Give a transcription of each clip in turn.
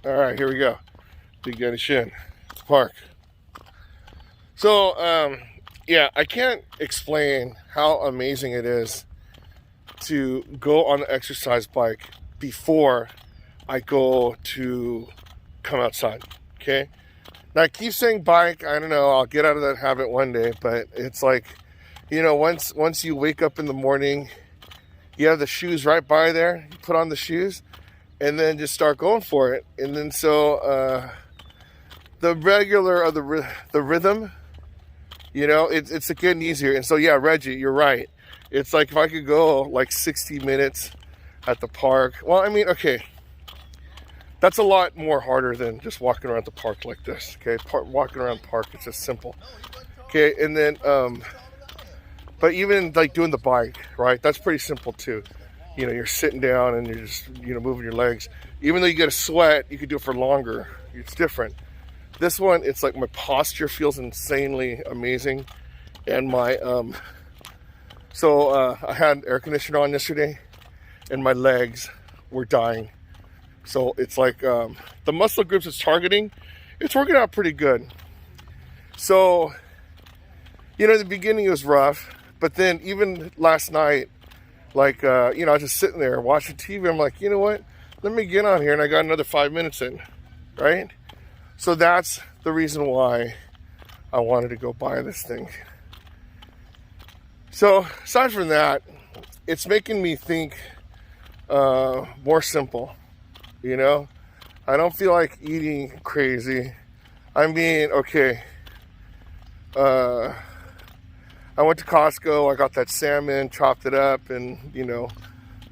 All right, here we go. Big Daddy Shin, park. So, yeah, I can't explain how amazing it is to go on the exercise bike before I go to come outside. Okay. Now I keep saying bike. I don't know. I'll get out of that habit one day, but it's like, once you wake up in the morning, you have the shoes right by there. You put on the shoes, and then just start going for it. And then the regular of the rhythm, it's getting easier. And so yeah, Reggie, you're right. It's like if I could go like 60 minutes at the park. Well, I mean, okay, that's a lot more harder than just walking around the park like this. Okay, walking around the park, it's just simple. Okay, and then but even like doing the bike, right? That's pretty simple too. You're sitting down and you're just moving your legs. Even though you get a sweat, you could do it for longer. It's different. This one, it's like my posture feels insanely amazing, and my I had air conditioner on yesterday, and my legs were dying. So it's like the muscle groups it's targeting, it's working out pretty good. So, in the beginning it was rough, but then even last night, like, I was just sitting there watching TV. I'm like, you know what? Let me get on here, and I got another 5 minutes in, right? So that's the reason why I wanted to go buy this thing. So aside from that, it's making me think more simple. I don't feel like eating crazy. I mean, okay, I went to Costco. I got that salmon, chopped it up, and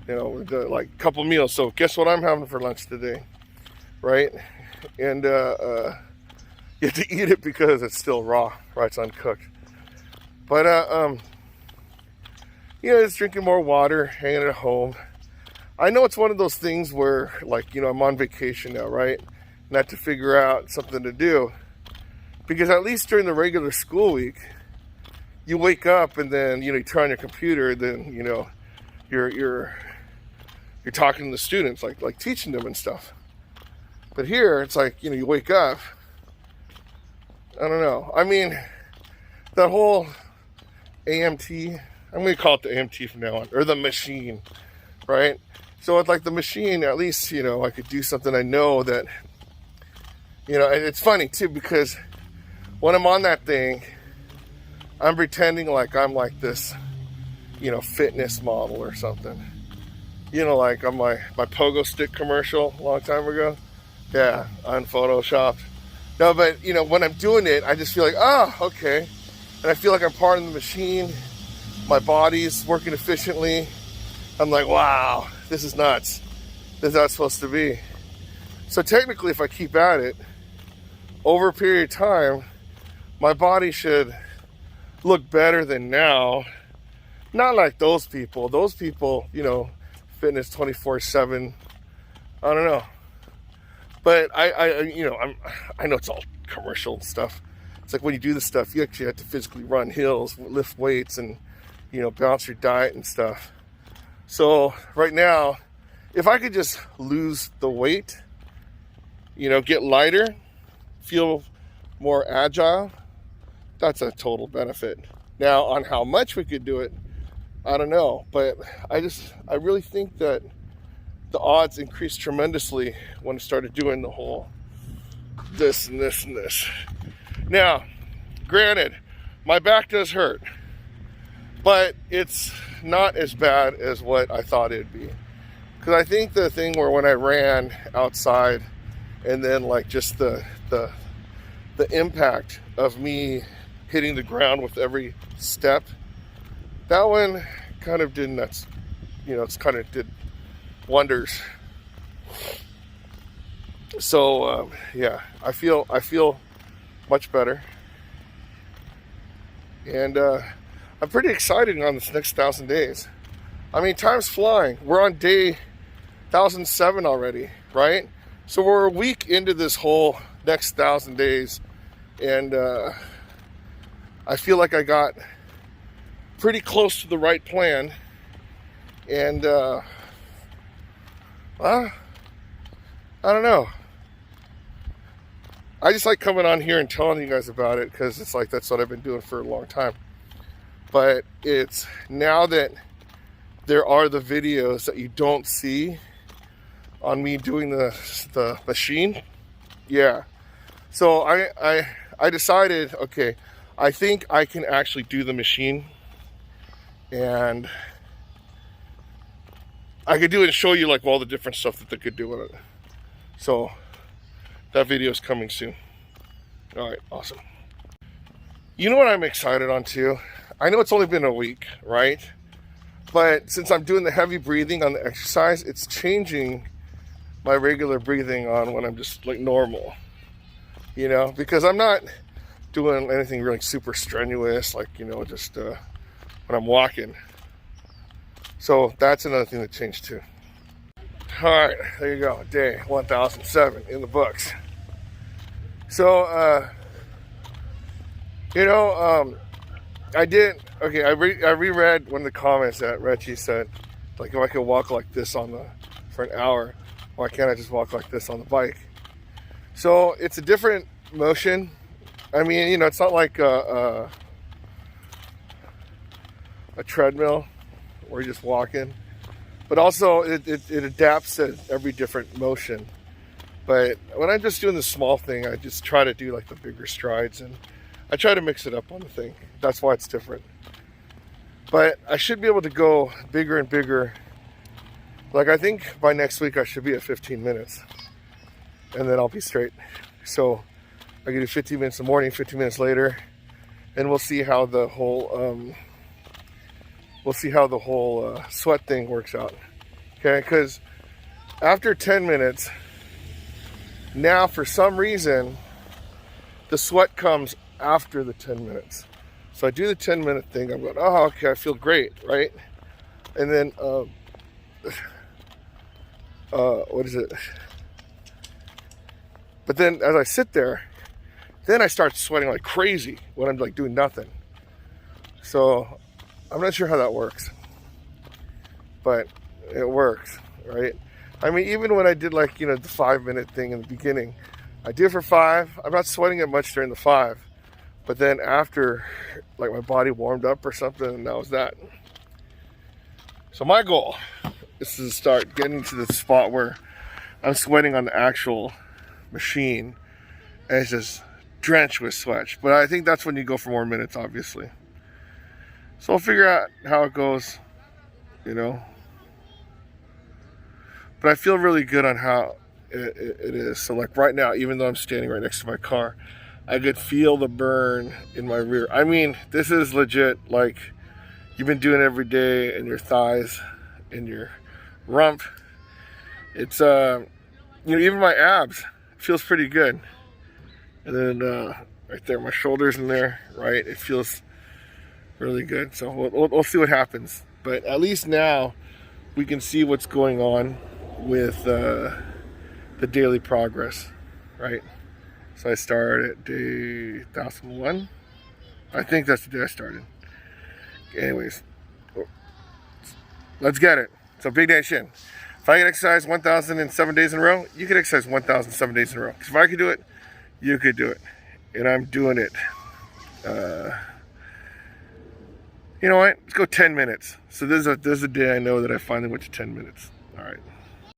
like a couple meals. So guess what I'm having for lunch today, right? And you have to eat it because it's still raw, right? It's uncooked. But just drinking more water, hanging at home. I know it's one of those things where, like, I'm on vacation now, right? Not to figure out something to do, because at least during the regular school week, you wake up and then you turn on your computer, then you're talking to the students, like teaching them and stuff. But here it's like you wake up. I don't know. I mean, that whole AMT. I'm going to call it the AMT from now on, or the machine, right? So it's like the machine. At least I could do something. I know that. It's funny too, because when I'm on that thing, I'm pretending like I'm like this, fitness model or something. Like on my pogo stick commercial a long time ago. Yeah, unphotoshopped. No, but when I'm doing it, I just feel like, oh, okay. And I feel like I'm part of the machine. My body's working efficiently. I'm like, wow, this is nuts. This is not supposed to be. So technically, if I keep at it, over a period of time, my body should look better than now. Not like those people. Those people, fitness 24/7. I don't know. But I know it's all commercial stuff. It's like when you do this stuff, you actually have to physically run hills, lift weights, and balance your diet and stuff. So right now, if I could just lose the weight, get lighter, feel more agile, that's a total benefit. Now, on how much we could do it, I don't know. But I really think that the odds increased tremendously when I started doing the whole this and this and this. Now, granted, my back does hurt, but it's not as bad as what I thought it'd be. Because I think the thing where when I ran outside, and then like just the impact of me hitting the ground with every step, that one kind of did nuts. It's kind of did wonders. So yeah, I feel much better, and I'm pretty excited on this next 1,000 days. I mean, time's flying. We're on day 1,007 already, right? So we're a week into this whole next 1,000 days, and I feel like I got pretty close to the right plan, and I don't know. I just like coming on here and telling you guys about it because it's like that's what I've been doing for a long time. But it's now that there are the videos that you don't see on me doing the machine. Yeah. So I decided, okay, I think I can actually do the machine, and I could do it and show you like all the different stuff that they could do with it. So that video is coming soon. All right, awesome. You know what I'm excited on too? I know it's only been a week, right? But since I'm doing the heavy breathing on the exercise, it's changing my regular breathing on when I'm just like normal, you know, because I'm not doing anything really super strenuous, like, you know, just when I'm walking. So that's another thing that changed too. All right, there you go, day 1007 in the books. So, you know, I reread one of the comments that Reggie said, like, if I could walk like this for an hour, why can't I just walk like this on the bike? So it's a different motion. I mean, you know, it's not like a treadmill where you're just walking, but also it adapts to every different motion. But when I'm just doing the small thing, I just try to do like the bigger strides, and I try to mix it up on the thing. That's why it's different. But I should be able to go bigger and bigger. Like, I think by next week I should be at 15 minutes, and then I'll be straight. So I can do 15 minutes in the morning, 15 minutes later, and we'll see how the whole sweat thing works out. Okay, because after 10 minutes, now for some reason the sweat comes after the 10 minutes. So I do the 10-minute thing. I'm going, oh, okay, I feel great, right? And then what is it? But then as I sit there, then I start sweating like crazy when I'm like doing nothing. So I'm not sure how that works, but it works, right? I mean, even when I did like, you know, the 5-minute thing in the beginning, I did it for 5. I'm not sweating it much during the 5, but then after, like, my body warmed up or something, and that was that. So my goal is to start getting to the spot where I'm sweating on the actual machine, and it's just drenched with sweat. But I think that's when you go for more minutes, obviously. So I'll figure out how it goes, you know. But I feel really good on how it is. So like right now, even though I'm standing right next to my car, I could feel the burn in my rear. I mean, this is legit, like you've been doing it every day in your thighs, in your rump. It's, you know, even my abs feels pretty good. And then right there, my shoulders in there, right? It feels really good. So we'll see what happens. But at least now we can see what's going on with the daily progress, right? So I started at day 1001. I think that's the day I started. Anyways, let's get it. So big day Shin. If I can exercise 1,007 days in a row, you can exercise 1,007 days in a row. Because if I could do it, you could do it. And I'm doing it. You know what? Let's go 10 minutes. So there's a day I know that I finally went to 10 minutes. All right.